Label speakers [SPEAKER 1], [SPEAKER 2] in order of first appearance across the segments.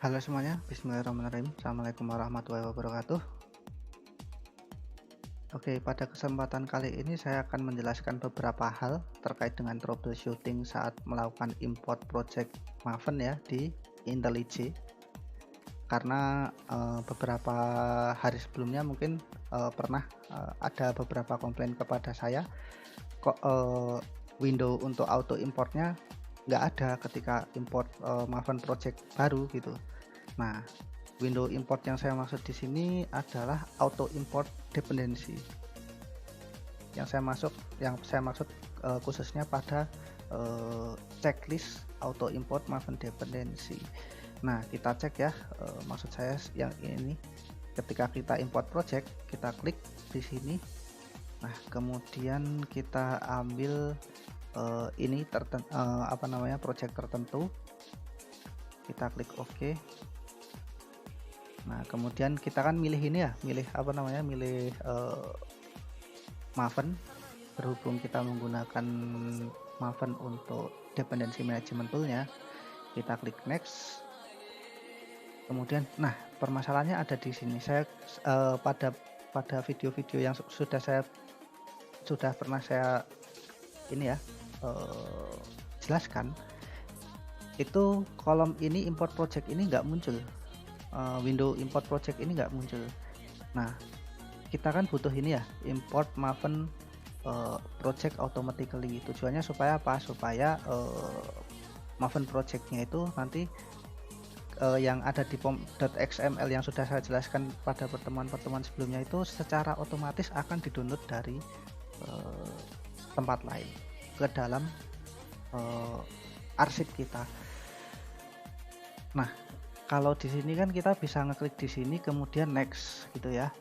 [SPEAKER 1] Halo semuanya, bismillahirrahmanirrahim. Assalamualaikum warahmatullahi wabarakatuh. Oke, pada kesempatan kali ini saya akan menjelaskan beberapa hal terkait dengan troubleshooting saat melakukan import project Maven ya di IntelliJ. Karena beberapa hari sebelumnya mungkin pernah ada beberapa komplain kepada saya, kok window untuk auto importnya nggak ada ketika import Maven project baru gitu. Nah, window import yang saya maksud di sini adalah auto import dependency. Yang saya maksud khususnya pada checklist auto import Maven dependency. Nah, kita cek ya, maksud saya yang ini. Ketika kita import project, kita klik di sini. Nah, kemudian kita ambil ini project tertentu. Kita klik OK. Nah, kemudian kita kan milih ini ya, milih Maven. Berhubung kita menggunakan Maven untuk dependency management toolnya, kita klik next. Kemudian, nah permasalahannya ada di sini. Saya pada video-video yang sudah pernah saya ini ya jelaskan, itu kolom ini import project ini nggak muncul. Window import project ini nggak muncul. Nah, kita kan butuh ini ya, import Maven project automatically. Tujuannya supaya apa? Supaya Maven projectnya itu nanti yang ada di pom.xml yang sudah saya jelaskan pada pertemuan-pertemuan sebelumnya itu secara otomatis akan di-download dari tempat lain ke dalam arsip kita. Nah, kalau di sini kan kita bisa ngeklik di sini kemudian next gitu ya.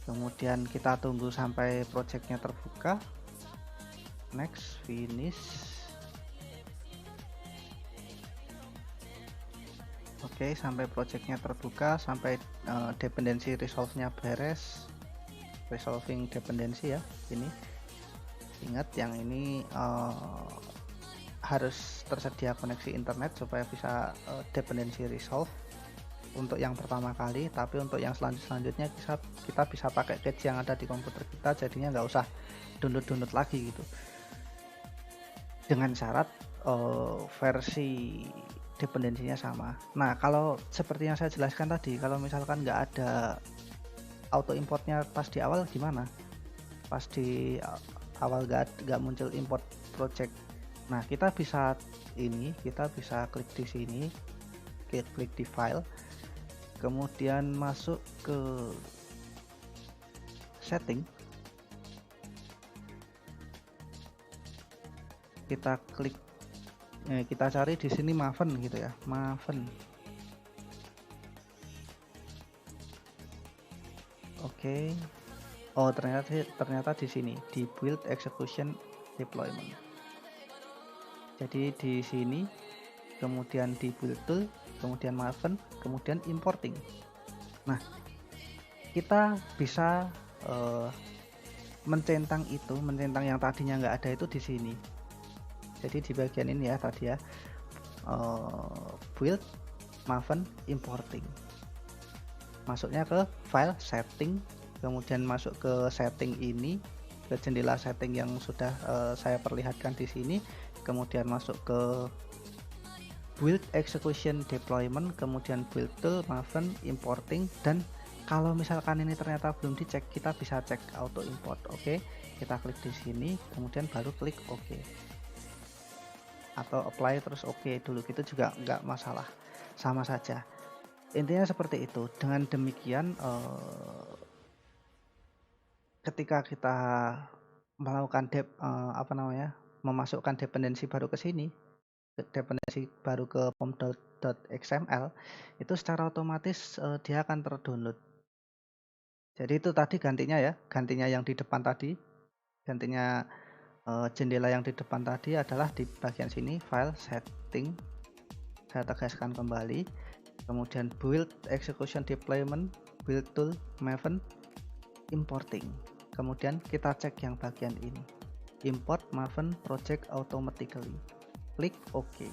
[SPEAKER 1] Kemudian kita tunggu sampai projectnya terbuka. Next, finish. Oke, sampai projectnya terbuka, sampai dependency resolve-nya beres. Resolving dependency ya, ini. Ingat yang ini harus tersedia koneksi internet supaya bisa dependency resolve untuk yang pertama kali. Tapi untuk yang selanjutnya kita bisa pakai cache yang ada di komputer kita, jadinya nggak usah download lagi gitu, dengan syarat versi dependensinya sama. Nah, kalau seperti yang saya jelaskan tadi, kalau misalkan nggak ada auto importnya pas di awal gimana? Pas di awal nggak muncul import project. Nah, kita bisa klik di sini, klik di file, kemudian masuk ke setting, kita cari di sini Maven gitu ya, Maven. Oke. Oh, ternyata di sini di build execution deployment. Jadi di sini, kemudian di build tool, kemudian Maven, kemudian importing. Nah, kita bisa mencentang yang tadinya nggak ada itu di sini. Jadi di bagian ini ya tadi ya, build Maven importing. Masuknya ke file setting, kemudian masuk ke setting ini, ke jendela setting yang sudah saya perlihatkan di sini, kemudian masuk ke build execution deployment, kemudian build tool, Maven, importing, dan kalau misalkan ini ternyata belum dicek, kita bisa cek auto import. Oke, kita klik di sini, kemudian baru klik OK, atau apply terus OK dulu, gitu juga nggak masalah, sama saja. Intinya seperti itu. Dengan demikian ketika kita melakukan memasukkan dependensi baru ke sini, dependensi baru ke pom.xml, itu secara otomatis dia akan terdownload. Jadi itu tadi gantinya yang di depan tadi, gantinya jendela yang di depan tadi adalah di bagian sini, file setting. Saya tegaskan kembali, kemudian build execution deployment, build tool, Maven, importing. Kemudian kita cek yang bagian ini, import Maven project automatically, klik OK.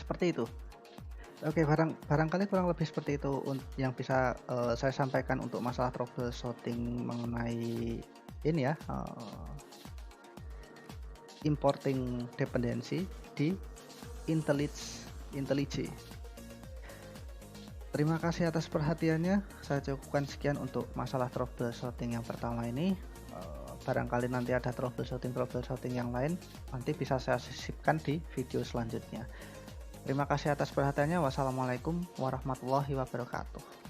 [SPEAKER 1] seperti itu. Oke, barangkali kurang lebih seperti itu yang bisa, saya sampaikan untuk masalah troubleshooting mengenai ini ya, importing dependensi di IntelliJ. Terima kasih atas perhatiannya, saya cukupkan sekian untuk masalah troubleshooting yang pertama ini. Barangkali nanti ada troubleshooting yang lain, nanti bisa saya sisipkan di video selanjutnya. Terima kasih atas perhatiannya. Wassalamualaikum warahmatullahi wabarakatuh.